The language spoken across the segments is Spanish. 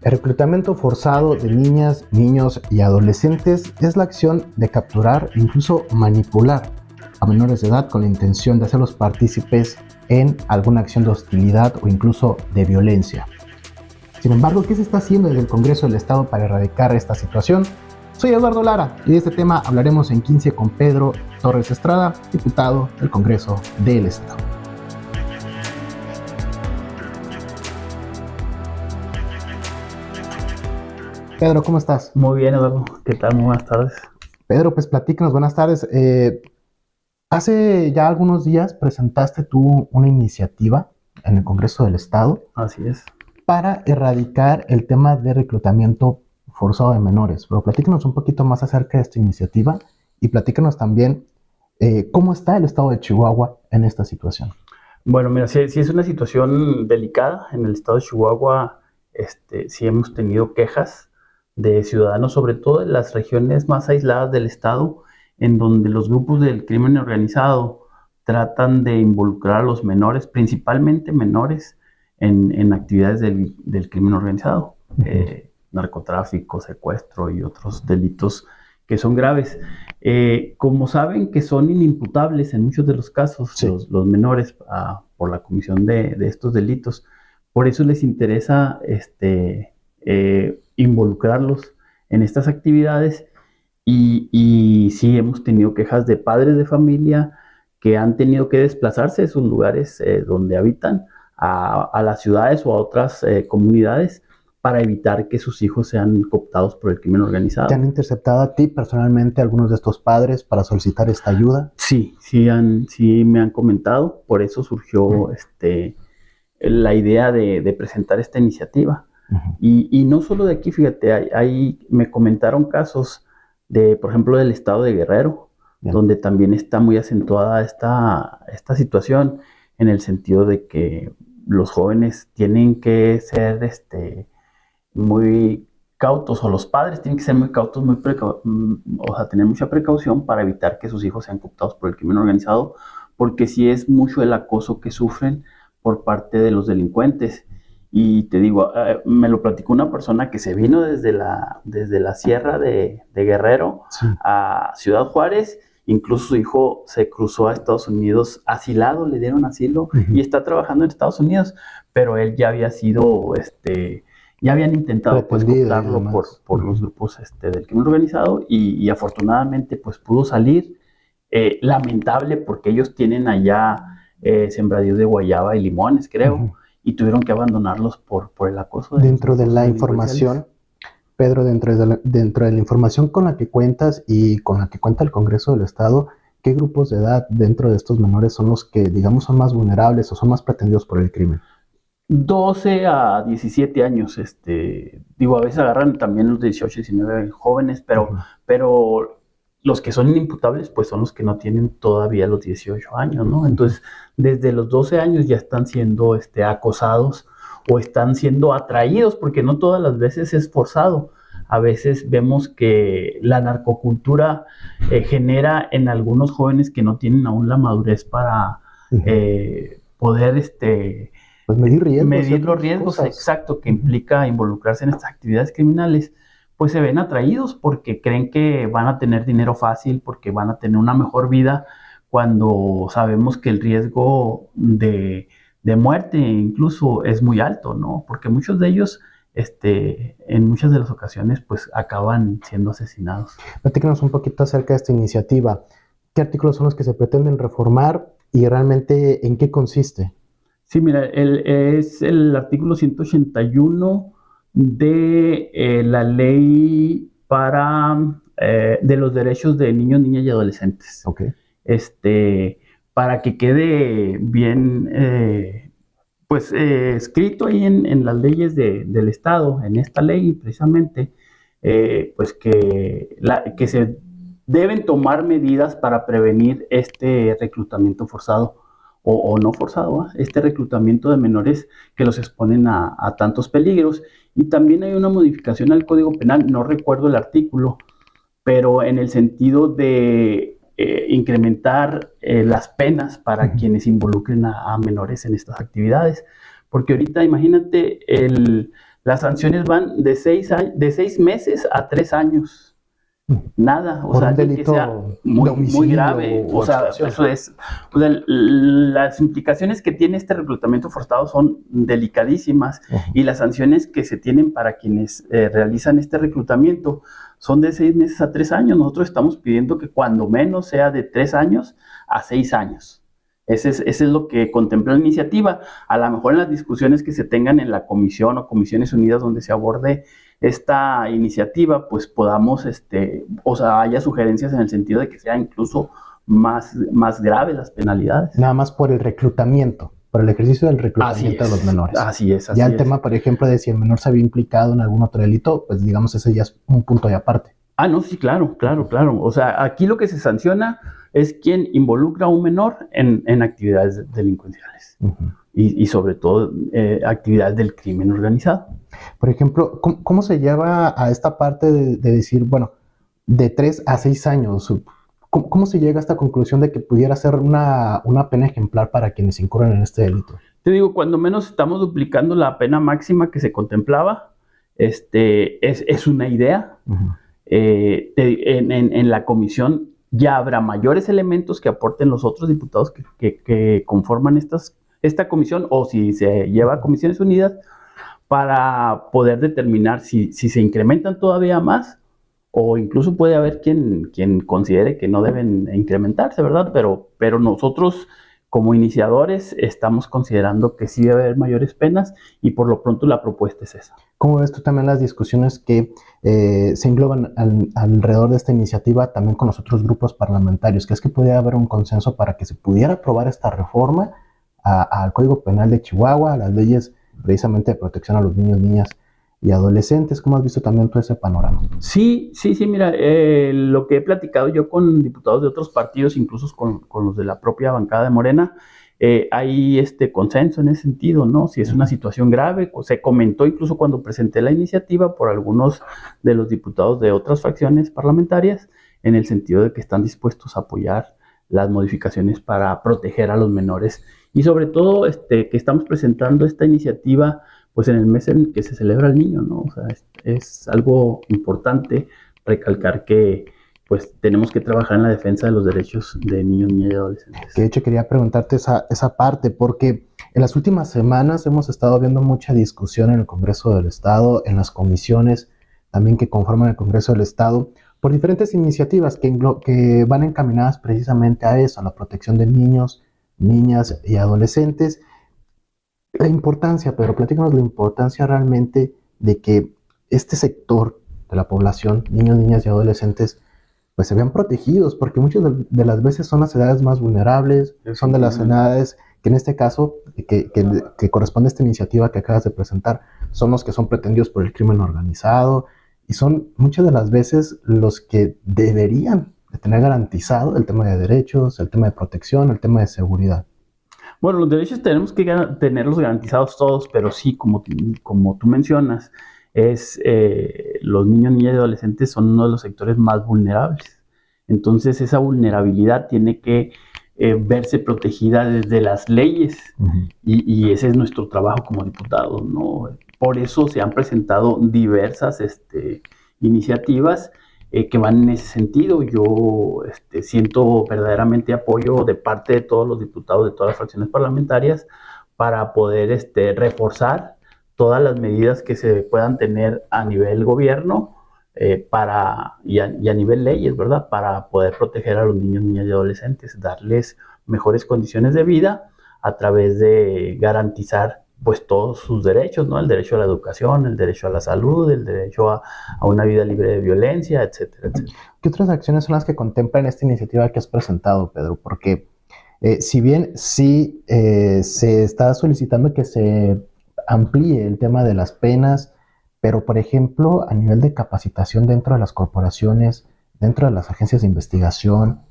El reclutamiento forzado de niñas, niños y adolescentes es la acción de capturar e incluso manipular a menores de edad con la intención de hacerlos partícipes en alguna acción de hostilidad o incluso de violencia. Sin embargo, ¿qué se está haciendo desde el Congreso del Estado para erradicar esta situación? Soy Eduardo Lara y de este tema hablaremos en 15 con Pedro Torres Estrada, diputado del Congreso del Estado. Pedro, ¿cómo estás? Muy bien, Eduardo. ¿Qué tal? Muy buenas tardes. Pedro, pues platícanos, buenas tardes. Hace ya algunos días presentaste tú una iniciativa en el Congreso del Estado Así es. para erradicar el tema de reclutamiento forzado de menores. Pero platícanos un poquito más acerca de esta iniciativa y platícanos también cómo está el estado de Chihuahua en esta situación. Bueno, mira, sí es una situación delicada. En el estado de Chihuahua, sí hemos tenido quejas de ciudadanos, sobre todo en las regiones más aisladas del estado, en donde los grupos del crimen organizado tratan de involucrar a los menores, principalmente menores, en actividades del crimen organizado, narcotráfico, secuestro y otros delitos que son graves. Como saben que son inimputables en muchos de los casos, Sí. los menores por la comisión de estos delitos, por eso les interesa involucrarlos en estas actividades y sí hemos tenido quejas de padres de familia que han tenido que desplazarse de sus lugares donde habitan a las ciudades o a otras comunidades para evitar que sus hijos sean cooptados por el crimen organizado. ¿Te han interceptado a ti personalmente algunos de estos padres para solicitar esta ayuda? Sí me han comentado, por eso surgió la idea de presentar esta iniciativa. Y no solo de aquí, fíjate, me comentaron casos de, por ejemplo, del estado de Guerrero, donde también está muy acentuada esta situación, en el sentido de que los jóvenes tienen que ser muy cautos, o los padres tienen que ser muy cautos, o sea, tener mucha precaución para evitar que sus hijos sean cooptados por el crimen organizado, porque sí es mucho el acoso que sufren por parte de los delincuentes. Y te digo, me lo platicó una persona que se vino desde la sierra de Guerrero, sí, a Ciudad Juárez. Incluso su hijo se cruzó a Estados Unidos asilado, le dieron asilo y está trabajando en Estados Unidos, pero él ya había sido ya habían intentado pues cooptarlo por los grupos del crimen organizado y afortunadamente pues pudo salir. Lamentable porque ellos tienen allá sembradíos de guayaba y limones, creo, y tuvieron que abandonarlos por el acoso. Dentro de la información, Pedro, dentro de la información con la que cuentas y con la que cuenta el Congreso del Estado, ¿qué grupos de edad dentro de estos menores son los que, digamos, son más vulnerables o son más pretendidos por el crimen? 12 a 17 años, a veces agarran también los 18, 19 jóvenes, pero los que son inimputables, pues son los que no tienen todavía los 18 años, ¿no? Entonces, desde los 12 años ya están siendo acosados o están siendo atraídos, porque no todas las veces es forzado. A veces vemos que la narcocultura genera en algunos jóvenes que no tienen aún la madurez para poder pues medir los riesgos, exacto, que implica involucrarse en estas actividades criminales, pues se ven atraídos porque creen que van a tener dinero fácil, porque van a tener una mejor vida, cuando sabemos que el riesgo de muerte incluso es muy alto, ¿no? Porque muchos de ellos, en muchas de las ocasiones, pues acaban siendo asesinados. Platícanos un poquito acerca de esta iniciativa. ¿Qué artículos son los que se pretenden reformar y realmente en qué consiste? Sí, mira, es el artículo 181 de la ley de los derechos de niños, niñas y adolescentes. Okay. Para que quede bien escrito ahí en las leyes del Estado, en esta ley precisamente, pues que se deben tomar medidas para prevenir este reclutamiento forzado o no forzado, este reclutamiento de menores que los exponen a tantos peligros. Y también hay una modificación al Código Penal, no recuerdo el artículo, pero en el sentido de incrementar las penas para quienes involucren a menores en estas actividades. Porque ahorita imagínate Las sanciones van de 6 meses a 3 años. Nada, o por sea, un delito que sea muy, muy grave. O sea, eso es. O sea, las implicaciones que tiene este reclutamiento forzado son delicadísimas y las sanciones que se tienen para quienes realizan este reclutamiento son de 6 meses a 3 años. Nosotros estamos pidiendo que cuando menos sea de 3 años a 6 años. Ese es lo que contempla la iniciativa. A lo mejor en las discusiones que se tengan en la comisión o comisiones unidas donde se aborde esta iniciativa, pues podamos, o sea, haya sugerencias en el sentido de que sea incluso más graves las penalidades. Nada más por el reclutamiento, por el ejercicio del reclutamiento de los menores. Así es. Ya el tema, por ejemplo, de si el menor se había implicado en algún otro delito, pues digamos ese ya es un punto de aparte. No, sí, claro. O sea, aquí lo que se sanciona es quien involucra a un menor en actividades delincuenciales. Y sobre todo actividades del crimen organizado. Por ejemplo, ¿cómo se lleva a esta parte de decir, bueno, de 3 a 6 años? ¿Cómo se llega a esta conclusión de que pudiera ser una pena ejemplar para quienes incurren en este delito? Te digo, cuando menos estamos duplicando la pena máxima que se contemplaba. Es una idea. En la comisión ya habrá mayores elementos que aporten los otros diputados que conforman esta comisión, o si se lleva a comisiones unidas, para poder determinar si se incrementan todavía más, o incluso puede haber quien considere que no deben incrementarse, ¿verdad? Pero nosotros, como iniciadores, estamos considerando que sí debe haber mayores penas y por lo pronto la propuesta es esa. ¿Cómo ves tú también las discusiones que se engloban alrededor de esta iniciativa también con los otros grupos parlamentarios? ¿Crees que podría haber un consenso para que se pudiera aprobar esta reforma al Código Penal de Chihuahua, a las leyes precisamente de protección a los niños, niñas y adolescentes? ¿Cómo has visto también todo ese panorama? Sí, mira, lo que he platicado yo con diputados de otros partidos, incluso con los de la propia bancada de Morena, hay consenso en ese sentido, ¿no? Si es una situación grave, se comentó incluso cuando presenté la iniciativa por algunos de los diputados de otras facciones parlamentarias, en el sentido de que están dispuestos a apoyar las modificaciones para proteger a los menores y sobre todo que estamos presentando esta iniciativa pues en el mes en que se celebra el niño, ¿no? O sea, es algo importante recalcar que pues tenemos que trabajar en la defensa de los derechos de niños, niñas y adolescentes. Que de hecho quería preguntarte esa parte, porque en las últimas semanas hemos estado viendo mucha discusión en el Congreso del Estado, en las comisiones también que conforman el Congreso del Estado, por diferentes iniciativas que van encaminadas precisamente a eso, a la protección de niños, niñas y adolescentes. La importancia, Pedro, platícanos la importancia realmente de que este sector de la población, niños, niñas y adolescentes, pues se vean protegidos, porque muchas de las veces son las edades más vulnerables, son de las edades que en este caso, que corresponde a esta iniciativa que acabas de presentar, son los que son pretendidos por el crimen organizado, y son muchas de las veces los que deberían de tener garantizado el tema de derechos, el tema de protección, el tema de seguridad. Bueno, los derechos tenemos que tenerlos garantizados todos, pero sí, como tú mencionas, los niños, niñas y adolescentes son uno de los sectores más vulnerables. Entonces, esa vulnerabilidad tiene que verse protegida desde las leyes, y ese es nuestro trabajo como diputados, ¿no? Por eso se han presentado diversas iniciativas que van en ese sentido. Yo siento verdaderamente apoyo de parte de todos los diputados de todas las fracciones parlamentarias para poder reforzar todas las medidas que se puedan tener a nivel gobierno y a nivel leyes, ¿verdad? Para poder proteger a los niños, niñas y adolescentes, darles mejores condiciones de vida a través de garantizar pues todos sus derechos, ¿no? El derecho a la educación, el derecho a la salud, el derecho a una vida libre de violencia, etcétera, etcétera. ¿Qué otras acciones son las que contemplan esta iniciativa que has presentado, Pedro? Porque si bien sí se está solicitando que se amplíe el tema de las penas, pero por ejemplo a nivel de capacitación dentro de las corporaciones, dentro de las agencias de investigación,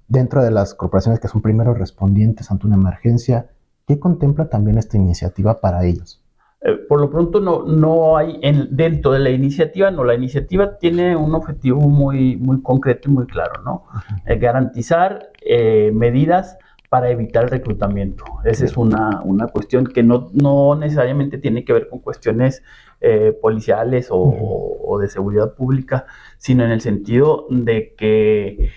dentro de las corporaciones que son primeros respondientes ante una emergencia, ¿qué contempla también esta iniciativa para ellos? Por lo pronto no hay dentro de la iniciativa, la iniciativa tiene un objetivo muy, muy concreto y muy claro, ¿no? Garantizar medidas para evitar el reclutamiento. Esa es una cuestión que no necesariamente tiene que ver con cuestiones policiales o de seguridad pública, sino en el sentido de que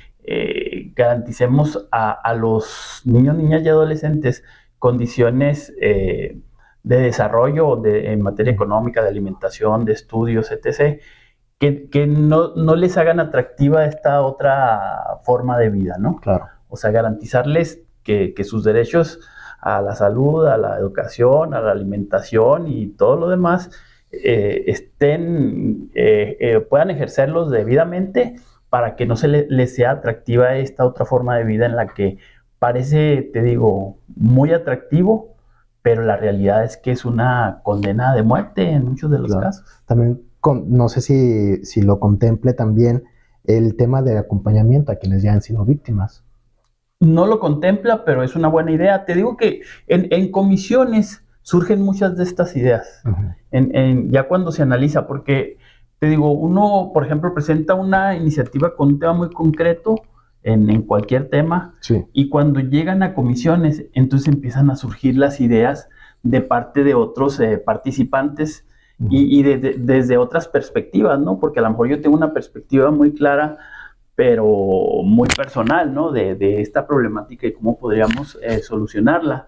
garanticemos a los niños, niñas y adolescentes condiciones de desarrollo en materia económica, de alimentación, de estudios, etc., que no les hagan atractiva esta otra forma de vida, ¿no? Claro. O sea, garantizarles que sus derechos a la salud, a la educación, a la alimentación y todo lo demás puedan ejercerlos debidamente para que no les sea atractiva esta otra forma de vida en la que parece, te digo, muy atractivo, pero la realidad es que es una condena de muerte en muchos de los casos. También, no sé si lo contemple también el tema de acompañamiento a quienes ya han sido víctimas. No lo contempla, pero es una buena idea. Te digo que en comisiones surgen muchas de estas ideas, ya cuando se analiza, porque te digo, uno, por ejemplo, presenta una iniciativa con un tema muy concreto en cualquier tema, sí. Y cuando llegan a comisiones, entonces empiezan a surgir las ideas de parte de otros participantes y desde otras perspectivas, ¿no? Porque a lo mejor yo tengo una perspectiva muy clara, pero muy personal, ¿no? De esta problemática y cómo podríamos solucionarla.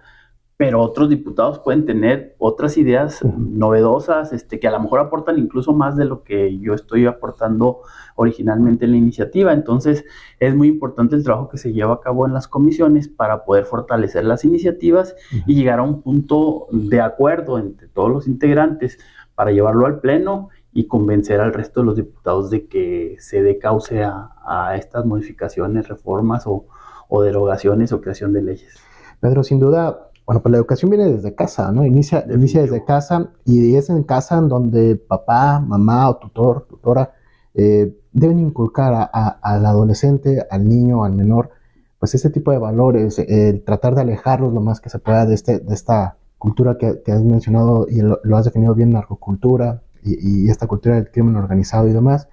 Pero otros diputados pueden tener otras ideas novedosas, que a lo mejor aportan incluso más de lo que yo estoy aportando originalmente en la iniciativa. Entonces, es muy importante el trabajo que se lleva a cabo en las comisiones para poder fortalecer las iniciativas y llegar a un punto de acuerdo entre todos los integrantes para llevarlo al pleno y convencer al resto de los diputados de que se dé cauce a estas modificaciones, reformas o derogaciones o creación de leyes. Pedro, sin duda, bueno, pues la educación viene desde casa, ¿no? Inicia desde casa y es en casa en donde papá, mamá o tutora deben inculcar al adolescente, al niño, al menor, pues este tipo de valores, tratar de alejarlos lo más que se pueda de esta cultura que has mencionado y lo has definido bien, narcocultura y esta cultura del crimen organizado y demás.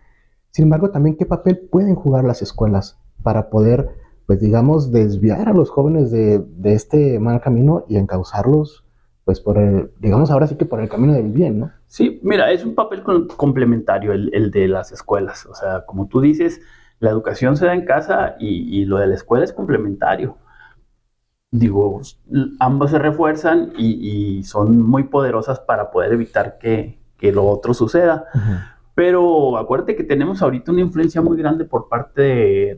Sin embargo, también qué papel pueden jugar las escuelas para poder, pues digamos, desviar a los jóvenes de este mal camino y encauzarlos, pues por digamos ahora sí que por el camino del bien, ¿no? Sí, mira, es un papel complementario el de las escuelas. O sea, como tú dices, la educación se da en casa y lo de la escuela es complementario. Digo, ambas se refuerzan y son muy poderosas para poder evitar que lo otro suceda. Pero acuérdate que tenemos ahorita una influencia muy grande por parte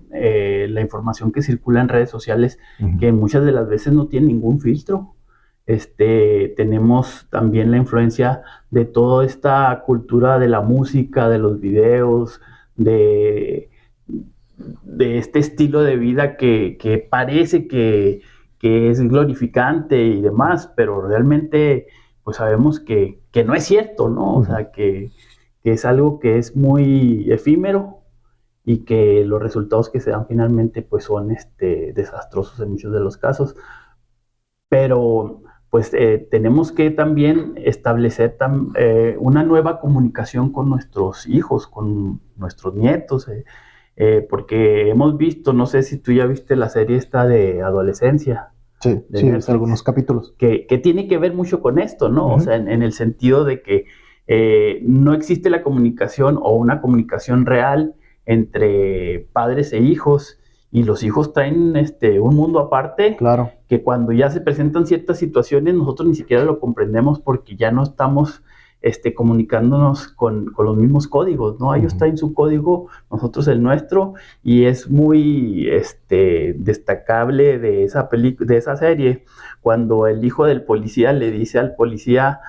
de la información que circula en redes sociales, que muchas de las veces no tiene ningún filtro. Tenemos también la influencia de toda esta cultura de la música, de los videos, de este estilo de vida que parece que es glorificante y demás, pero realmente pues sabemos que no es cierto, ¿no? O sea, que es algo que es muy efímero y que los resultados que se dan finalmente pues son desastrosos en muchos de los casos. Pero pues tenemos que también establecer una nueva comunicación con nuestros hijos, con nuestros nietos, porque hemos visto, no sé si tú ya viste la serie esta de Adolescencia. Sí, Netflix, algunos capítulos. Que tiene que ver mucho con esto, ¿no? O sea, en el sentido de que no existe la comunicación o una comunicación real entre padres e hijos, y los hijos traen un mundo aparte, claro, que cuando ya se presentan ciertas situaciones nosotros ni siquiera lo comprendemos porque ya no estamos comunicándonos con los mismos códigos, ¿no? Ellos traen su código, nosotros el nuestro, y es muy destacable de esa serie cuando el hijo del policía le dice al policía,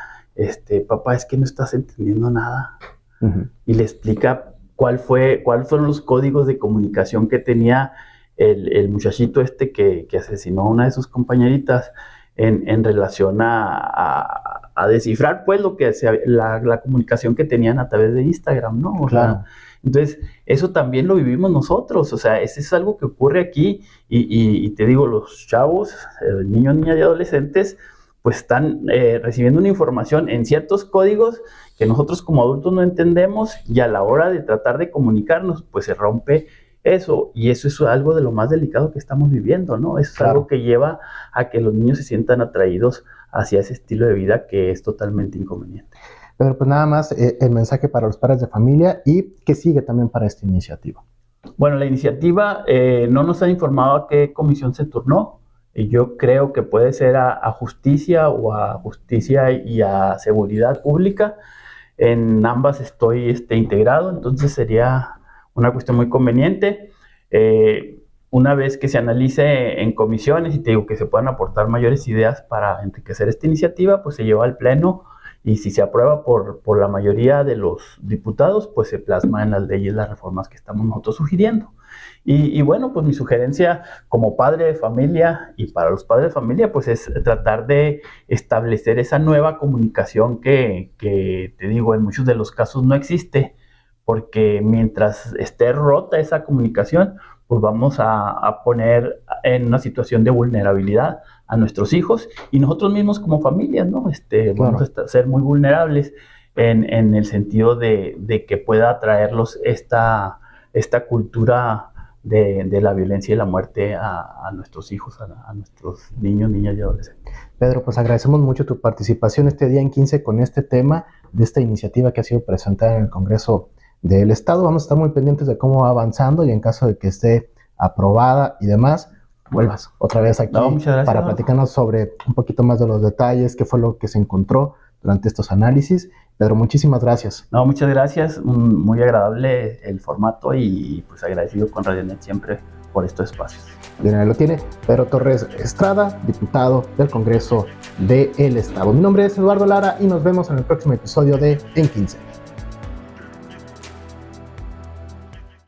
papá, es que no estás entendiendo nada, y le explica cuáles fueron los códigos de comunicación que tenía el muchachito que asesinó a una de sus compañeritas en relación a descifrar pues lo que la comunicación que tenían a través de Instagram, ¿no? O claro. sea, entonces, eso también lo vivimos nosotros, o sea, eso es algo que ocurre aquí y te digo, los chavos, niños, niñas y adolescentes, pues están recibiendo una información en ciertos códigos que nosotros como adultos no entendemos, y a la hora de tratar de comunicarnos, pues se rompe eso, y eso es algo de lo más delicado que estamos viviendo, ¿no? Eso es Claro. algo que lleva a que los niños se sientan atraídos hacia ese estilo de vida que es totalmente inconveniente. Pero pues nada más el mensaje para los padres de familia y que sigue también para esta iniciativa. Bueno, la iniciativa no nos han informado a qué comisión se turnó. Yo creo que puede ser a justicia o a justicia y a seguridad pública. En ambas estoy integrado, entonces sería una cuestión muy conveniente. Una vez que se analice en comisiones y te digo que se puedan aportar mayores ideas para enriquecer esta iniciativa, pues se lleva al pleno y si se aprueba por la mayoría de los diputados, pues se plasma en las leyes las reformas que estamos nosotros sugiriendo. Y bueno, pues mi sugerencia como padre de familia y para los padres de familia, pues es tratar de establecer esa nueva comunicación que te digo, en muchos de los casos no existe, porque mientras esté rota esa comunicación, pues vamos a poner en una situación de vulnerabilidad a nuestros hijos y nosotros mismos como familias, ¿no? Vamos a ser muy vulnerables en el sentido de que pueda atraerlos esta cultura de la violencia y la muerte a nuestros hijos, a nuestros niños, niñas y adolescentes. Pedro, pues agradecemos mucho tu participación este día en 15 con este tema de esta iniciativa que ha sido presentada en el Congreso del Estado. Vamos a estar muy pendientes de cómo va avanzando y en caso de que esté aprobada y demás, vuelvas otra vez aquí para platicarnos sobre un poquito más de los detalles, qué fue lo que se encontró durante estos análisis. Pedro, muchísimas gracias. No, muchas gracias, muy agradable el formato y pues agradecido con Radionet siempre por estos espacios. Bien, ahí lo tiene Pedro Torres Estrada, diputado del Congreso del Estado. Mi nombre es Eduardo Lara y nos vemos en el próximo episodio de En 15.